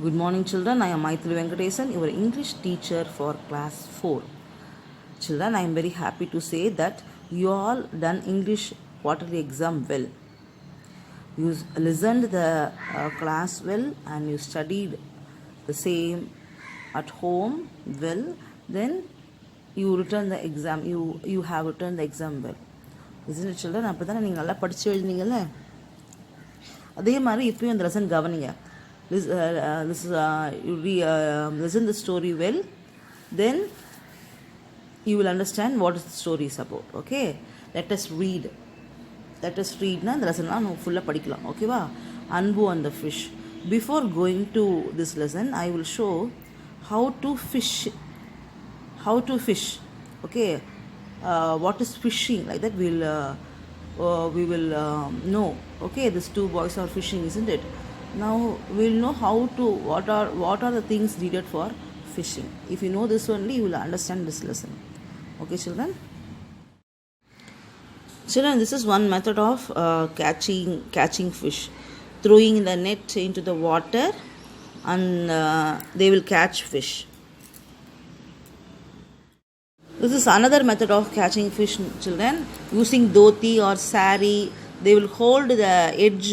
Good morning, children. I am Maithili Venkatesan, your English teacher for class 4. Children, I am very happy to say that you all done English quarterly exam well. You listened the class well and you studied the same at home well. Then you return the exam. You have returned the exam well. Isn't it, children? அப்படி தானே நீங்கள் நல்லா படித்து எழுதினீங்கல்ல? அதே மாதிரி இப்பயும் இந்த lesson கவனிங்க. Listen the story well, then you will understand what is the story is about. Okay, let us read. Na இந்த லெசன்லாம் நம்ம ஃபுல்லாக படிக்கலாம். ஓகேவா? அன்பு and the fish. Before going to this lesson, I will show how to fish. Okay, what is fishing? Like that we will know. Okay, these two boys are fishing, isn't it? Now we'll know what are the things needed for fishing. If you know this only, you will understand this lesson. Okay, children, this is one method of catching fish. Throwing the net into the water and they will catch fish. This is another method of catching fish, children. Using dhoti or sari, they will hold the edge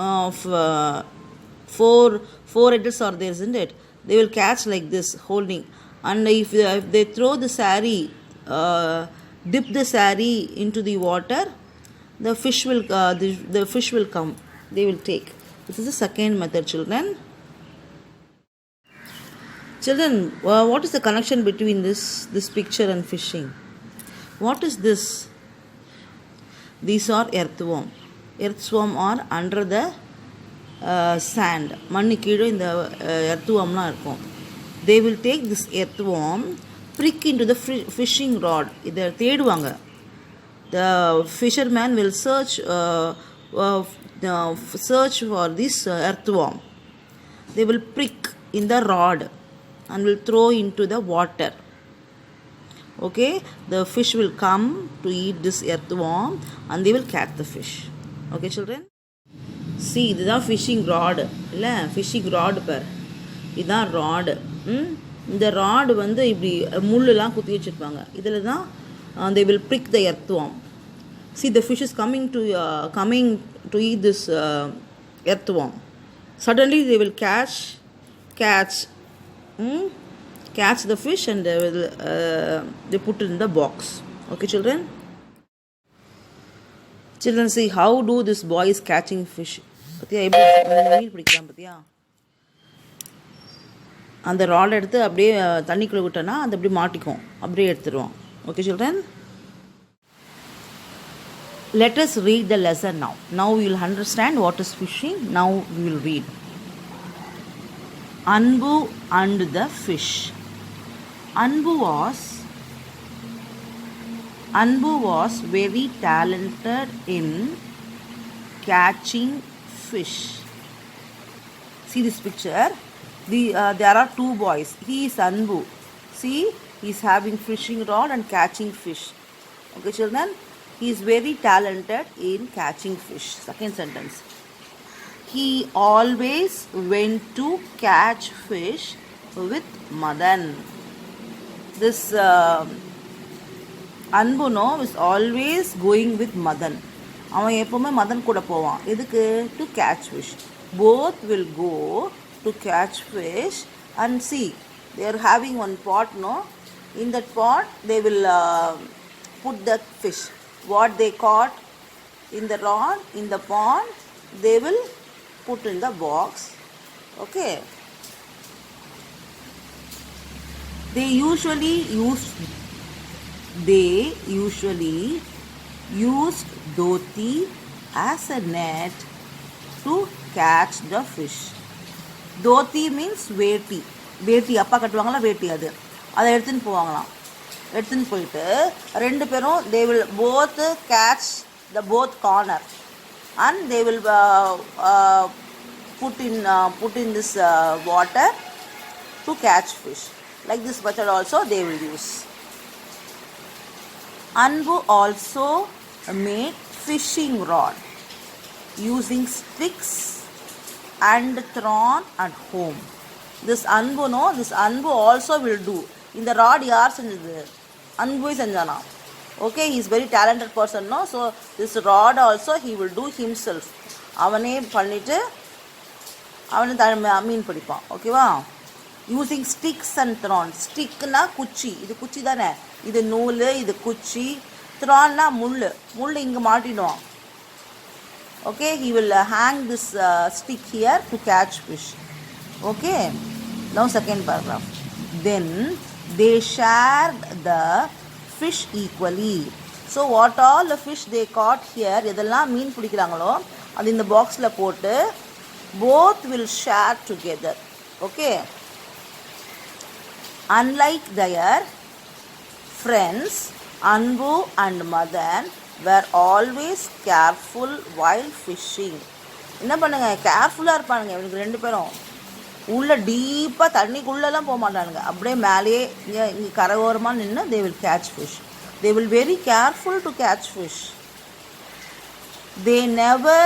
of four edges are there, isn't it? They will catch like this, holding. And if they throw the sari, dip the sari into the water, the fish will come. They will take. This is the second method, children. Children, what is the connection between this picture and fishing? What is this? These are earthworm. Earthworm are under the sand. மண்ணு கீழே இந்த earthwormலாம் இருக்கும். They will take this earthworm, prick into the fishing rod. இதை தேடுவாங்க. The fisherman will search for this earthworm. They will prick in the rod and will throw into the water. Okay, the fish will come to eat this earthworm and they will catch the fish. Okay, children, see, இதுதான் phishing rod இல்லை, phishing rod பேர், இதுதான் rod. இந்த rod வந்து இப்படி முள்ளெலாம் குத்தி வச்சுருப்பாங்க. இதில் தான் they will prick the earthworm. See, the fish is coming to eat this earthworm. Suddenly they will catch the fish and they put it in the box. Okay, children, see how do this boy is catching fish. பத்தியா எப்படி மீன் பிடிக்கலாம் பத்தியா? அந்த rod எடுத்து அப்படியே தண்ணிக்குள்ளே விட்டோன்னா அது அப்படியே மாட்டிக்கும், அப்படியே எடுத்துருவோம். Okay, children, let us read the lesson now. Now we will understand what is fishing. Now we will read. Anbu and the fish. Anbu was very talented in catching fish. See this picture. There are two boys. He is Anbu. See, he is having fishing rod and catching fish. Okay, children, he is very talented in catching fish. Second sentence. He always went to catch fish with Madan. This Anbuno is always going with Madan. அவன் எப்போவுமே மதன் கூட போவான். எதுக்கு? To catch fish. Both will go to catch fish and see, they are having one pot, no? In that pot they will put the fish. What they caught in the rod, in the pond, they will put in the box. Okay, they usually used dhoti as a net to catch the fish. Dhoti means வேட்டி அப்பா கட்டுவாங்களா, வேட்டி அதை எடுத்துன்னு போவாங்களாம். எடுத்துன்னு போயிட்டு ரெண்டு பேரும் they will both catch the both corner and they will put in this water to catch fish. Like this method also they will use. Anbu also made fishing rod using sticks and thrown at home. This Anbu, no, this Anbu also will do. In the rod, yaar senjadu? Anbu senjana. Okay, he is very talented person, no? So this rod also he will do himself. அவனே பண்ணிட்டு அவனே மீன் பிடிப்பான். ஓகேவா? Using sticks and thrown. ஸ்டிக்னா குச்சி, இது குச்சி தானே, இது நூல், இது குச்சி. த்ரான்னா முள் இங்கே மாட்டிடுவான். Okay, he will hang this stick here to catch fish. Okay, now second paragraph. Then they shared the fish equally. So what all the fish they caught here, எதெல்லாம் மீன் பிடிக்கிறாங்களோ அது இந்த பாக்ஸில் போட்டு both will share together. Okay, unlike their friends, Anbu and Madan were always careful while fishing. என்ன பண்ணுங்க, கேர்ஃபுல்லாக இருப்பானுங்க இவனுக்கு ரெண்டு பேரும். உள்ளே டீப்பாக தண்ணிக்குள்ளெல்லாம் போக மாட்டானுங்க, அப்படியே மேலேயே இங்கே கரையோரமாக நின்று they will catch fish. They will very careful to catch fish. They never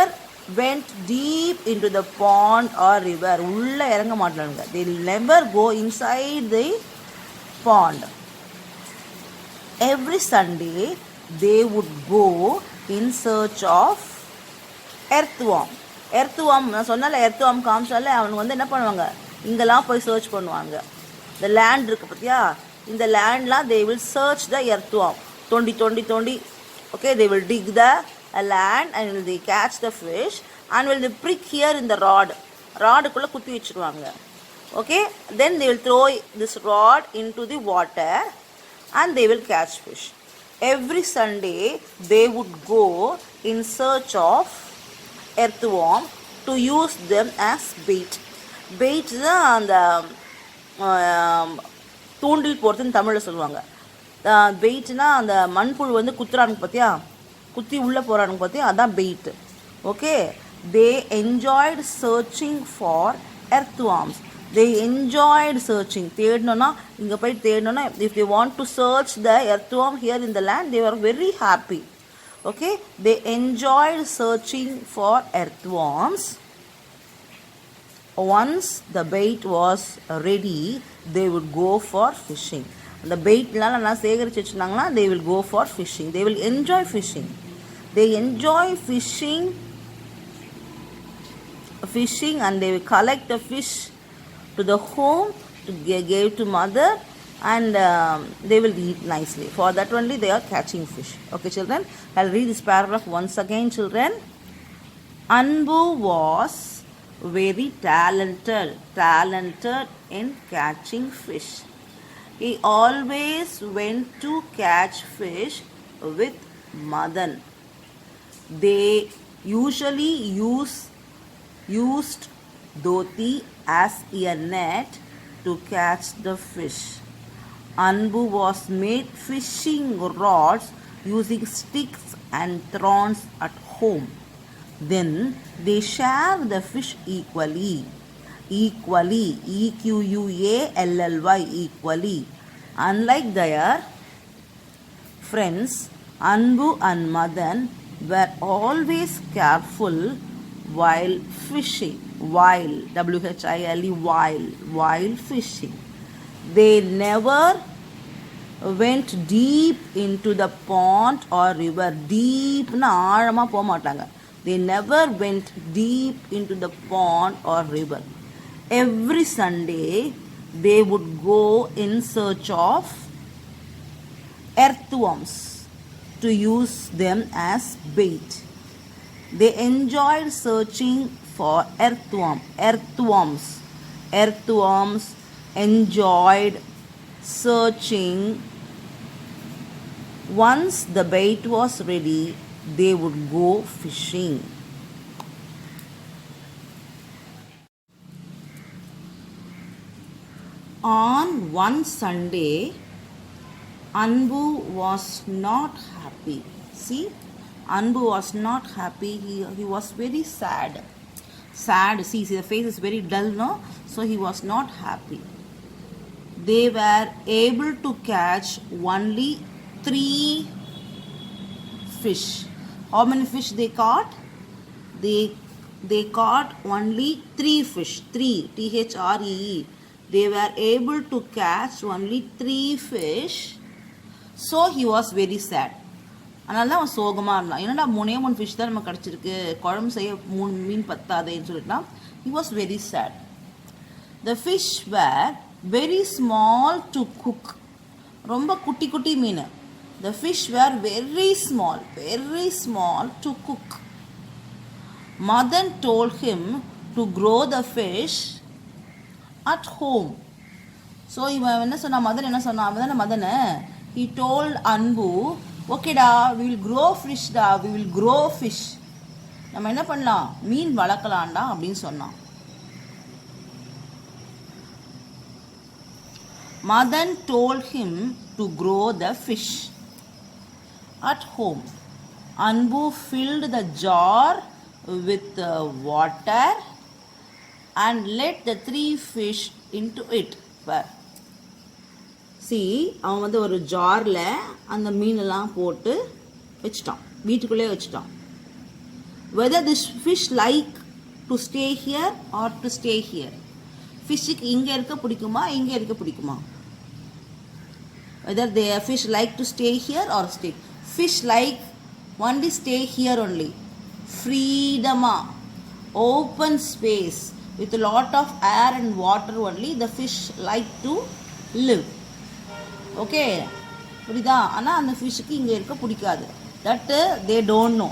went deep into the pond or river. உள்ளே இறங்க மாட்டானுங்க. They will never go inside the pond. Every Sunday they would go in search of earthworm. Earthworm நான் சொன்னால, earthworm காமிச்சால அவனுக்கு வந்து என்ன பண்ணுவாங்க, இங்கெல்லாம் போய் சர்ச் பண்ணுவாங்க. இந்த லேண்ட் இருக்குது பார்த்தியா, இந்த லேண்ட்லாம் they will search the earthworm. தோண்டி okay, they will dig the land and will they catch the fish and will the brick here இந்த ராடுக்குள்ளே குத்தி வச்சுருவாங்க. Okay, then they will throw this rod into the water and they will catch fish. Every Sunday they would go in search of earthworm to use them as bait. Bait தான் அந்த தூண்டில் போகிறதுன்னு தமிழில் சொல்லுவாங்க. பெயிட்னா அந்த மண்புழு வந்து குத்துறானுங்க பார்த்தியா, குத்தி உள்ளே போகிறானுங்க பார்த்தியா, அதான் paid. Okay, they enjoyed searching for earthworms. They enjoyed searching. தேடணும்னா இங்கே போய் தேடணும்னா, if they want to search the earthworm here in the land, they were very happy. Okay, they enjoyed searching for earthworms. Once the bait was ready, they would go for fishing. அந்த பெயிட்லாம் நல்லா சேகரித்து வச்சுருந்தாங்கன்னா they will go for fishing. They will enjoy fishing. They enjoy fishing and they will collect the fish to the home to give to mother and they will eat nicely. For that only they are catching fish. Okay children, I'll read this paragraph once again children. Anbu was very talented in catching fish. He always went to catch fish with Madan. They usually used dhoti as a net to catch the fish. Anbu was made fishing rods using sticks and thorns at home. Then they share the fish equally, E-Q-U-A-L-L-Y, equally. Unlike their friends, Anbu and Madan were always careful while fishing. While fishing. They never went deep into the pond or river. Deep na ஆழமாக போக மாட்டாங்க. They never went deep into the pond or river. Every Sunday they would go in search of earthworms to use them as bait. They enjoyed searching for earthworms enjoyed searching. Once the bait was ready, they would go fishing. On one Sunday, Anbu was not happy. See, Anbu was not happy. He was very sad. See, the face is very dull, no? So he was not happy. They were able to catch only 3 fish. How many fish they caught? They they caught only 3 fish. 3, T-H-R-E-E. They were able to catch only 3 fish. So he was very sad. அதனால தான் அவன் சோகமாக இருந்தான். என்னடா 3 fish தான் நம்ம கிடச்சிருக்கு, குழம்பு செய்ய 3 மீன் பத்தாதேன்னு சொல்லிட்டுனா he was very sad. The fish were very small to cook. ரொம்ப குட்டி குட்டி மீன். The fish were very small to cook. Madan told him to grow the fish at home. So இவன் என்ன சொன்னா, மதன் என்ன சொன்னா, அவன் Madan, he told Anbu, okay da, we will grow fish da, we will grow fish. நம்ம என்ன பண்ணலாம், மீன் வளர்க்கலாம்டா அப்படின்னு சொன்னான். Madan told him to grow the fish at home. Anbu filled the jar with water and let the 3 fish into it. See, அவன் வந்து ஒரு ஜாரில் அந்த மீனெல்லாம் போட்டு வச்சுட்டான், வீட்டுக்குள்ளே வச்சுட்டான். Whether this fish like to stay here or to stay here. ஃபிஷ்ஷுக்கு இங்கே இருக்க பிடிக்குமா, இங்கே இருக்க பிடிக்குமா? Whether the fish like to stay here or stay. Fish like only stay here only. Freedom, open space with a lot of air and water only the fish like to live. Okay, புரியுதா? ஆனால் அந்த ஃபிஷ்ஷுக்கு இங்கே இருக்க பிடிக்காது. தட்டு they don't know.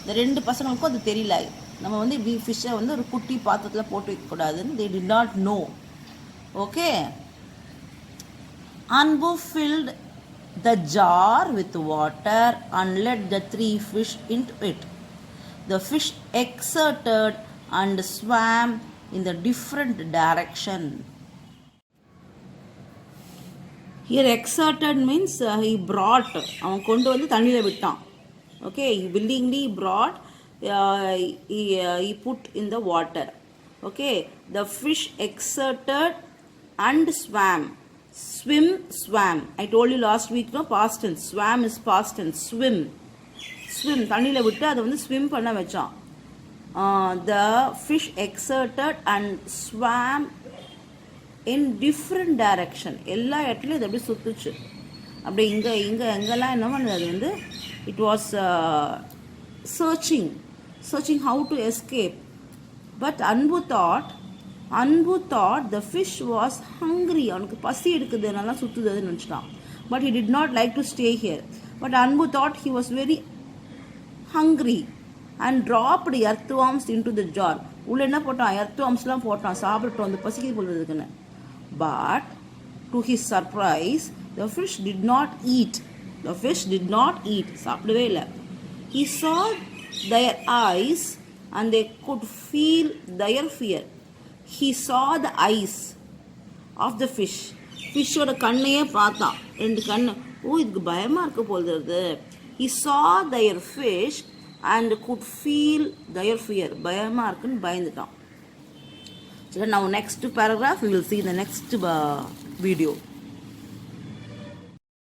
இந்த 2 பசங்களுக்கும் அது தெரியல. நம்ம வந்து இப்படி ஃபிஷ்ஷை வந்து ஒரு குட்டி பாத்திரத்தில் போட்டு வைக்கக்கூடாதுன்னு they did not know. Okay. Anbu filled the jar with water and let the 3 fish into it. The fish exerted and swam in the different direction. Here exerted means he brought, அவன் கொண்டு வந்து தண்ணியில் விட்டான். Okay, he willingly brought, he put in the water. Okay, the fish exerted and swam. Swam. I told you last week, no, past tense. Swam is past tense. Swim. தண்ணியில் விட்டு அதை வந்து swim பண்ண வச்சான். The fish exerted and swam in different direction. எல்லா இடத்துலையும் இது அப்படியே சுற்றுச்சு. அப்படி எங்கெல்லாம் என்ன பண்ணுது, அது வந்து it was searching how to escape. But Anbu thought the fish was hungry. அவனுக்கு பசி எடுக்குது, நல்லா சுற்றுதுன்னு நினச்சிட்டான். But he did not like to stay here. But Anbu thought he was very hungry and dropped earthworms into the jar. உள்ள என்ன போட்டான், earthwormsலாம் போட்டான், சாப்பிட்டோம் அந்த பசிக்கு போடுறதுக்குன்னு. But to his surprise, the fish did not eat. சாப்பிடவே இல்லை. He saw their eyes and they could feel their fear. He saw the eyes of the fish. ஃபிஷ்ஷோட கண்ணையே பார்த்தான், 2 கண்ணு. இதுக்கு பயமாக இருக்க போகிறது. He saw their fish and could feel their fear. பயமாக இருக்குன்னு பயந்துட்டான். So now next paragraph we will see in the next video.